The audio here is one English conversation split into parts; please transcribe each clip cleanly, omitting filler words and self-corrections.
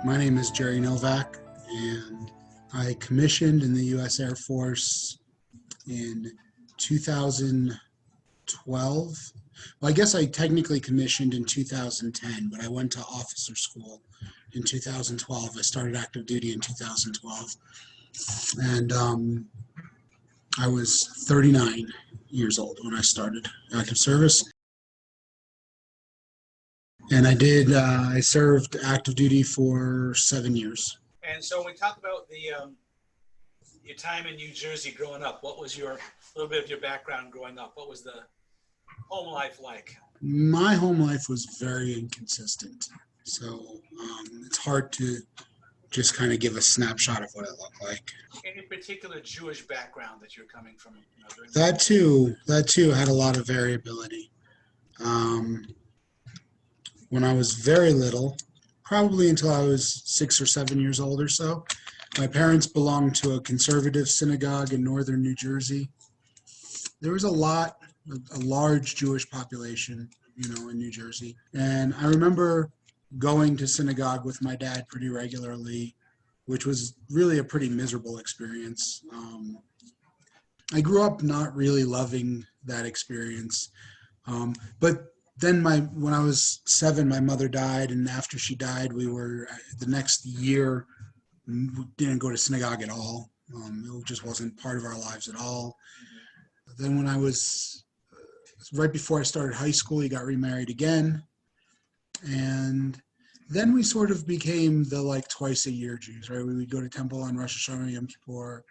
My name is Jerry Novack, and I commissioned in the U.S. Air Force in 2012. Well, I guess I technically commissioned in 2010, but I went to officer school in 2012. I started active duty in 2012, and I was 39 years old when I started active service. And I served active duty for 7 years. And so when we talk about your time in New Jersey growing up, what was a little bit of your background growing up? What was the home life like? My home life was very inconsistent. So it's hard to just kind of give a snapshot of what it looked like. Any particular Jewish background that you're coming from? That too had a lot of variability. When I was very little, probably until I was 6 or 7 years old or so, my parents belonged to a conservative synagogue in northern New Jersey. There was a large Jewish population, in New Jersey. And I remember going to synagogue with my dad pretty regularly, which was really a pretty miserable experience. I grew up not really loving that experience, but then when I was 7, my mother died, and after she died, the next year, we didn't go to synagogue at all. It just wasn't part of our lives at all. Then when I was, right before I started high school, he got remarried again. And then we sort of became the twice a year Jews, right? We would go to temple on Rosh Hashanah, Yom Kippur.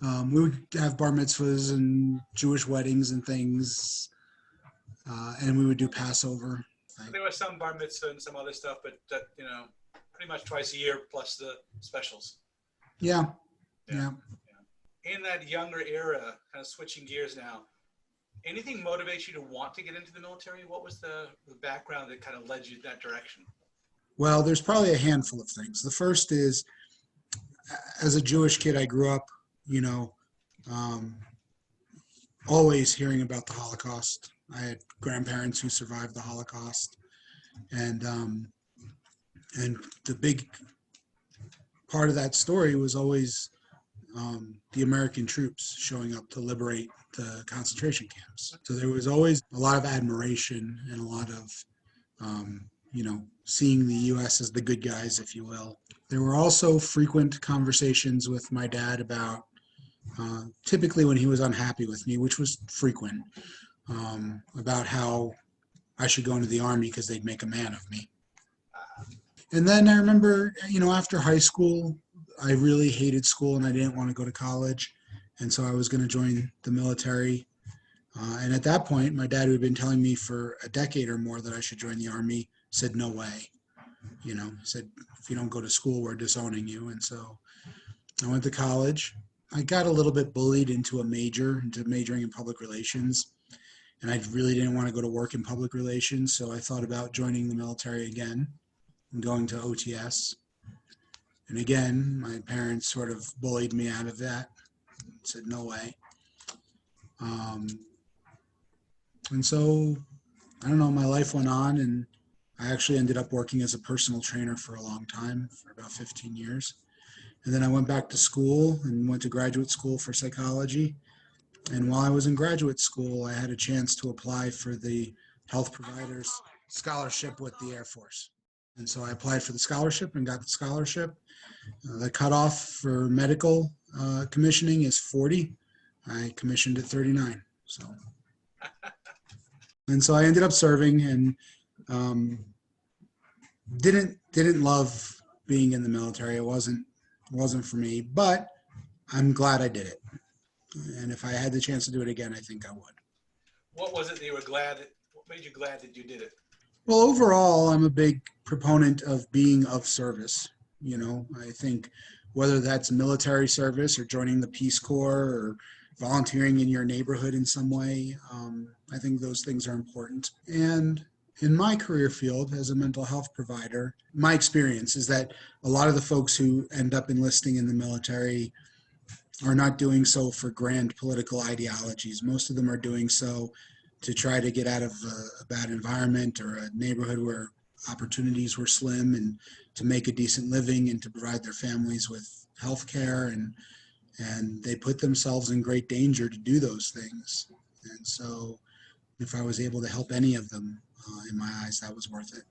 We would have bar mitzvahs and Jewish weddings and things. And we would do Passover. There was some bar mitzvah and some other stuff, but pretty much twice a year plus the specials. Yeah. In that younger era, kind of switching gears now, anything motivates you to want to get into the military? What was the background that kind of led you that direction? Well, there's probably a handful of things. The first is, as a Jewish kid, I grew up, always hearing about the Holocaust. I had grandparents who survived the Holocaust, and the big part of that story was always the American troops showing up to liberate the concentration camps. So there was always a lot of admiration and a lot of, seeing the U.S. as the good guys, if you will. There were also frequent conversations with my dad about, typically when he was unhappy with me, which was frequent, about how I should go into the Army because they'd make a man of me. And then I remember, after high school, I really hated school and I didn't want to go to college. And so I was going to join the military. And at that point, my dad, who had been telling me for a decade or more that I should join the Army, said, no way. He said, if you don't go to school, we're disowning you. And so I went to college. I got a little bit bullied into majoring in public relations. And I really didn't want to go to work in public relations, so I thought about joining the military again and going to OTS. And again, my parents sort of bullied me out of that, said no way. And so, I don't know, my life went on, and I actually ended up working as a personal trainer for a long time, for about 15 years. And then I went back to school and went to graduate school for psychology. And while I was in graduate school, I had a chance to apply for the health providers scholarship with the Air Force. And so I applied for the scholarship and got the scholarship. The cutoff for medical commissioning is 40. I commissioned at 39. And so I ended up serving and didn't love being in the military. It wasn't for me, but I'm glad I did it. And if I had the chance to do it again, I think I would. What was it that you were what made you glad that you did it? Well, overall, I'm a big proponent of being of service. I think whether that's military service or joining the Peace Corps or volunteering in your neighborhood in some way, I think those things are important. And in my career field as a mental health provider, my experience is that a lot of the folks who end up enlisting in the military are not doing so for grand political ideologies. Most of them are doing so to try to get out of a bad environment or a neighborhood where opportunities were slim, and to make a decent living and to provide their families with health care, and they put themselves in great danger to do those things. And so if I was able to help any of them, in my eyes, that was worth it.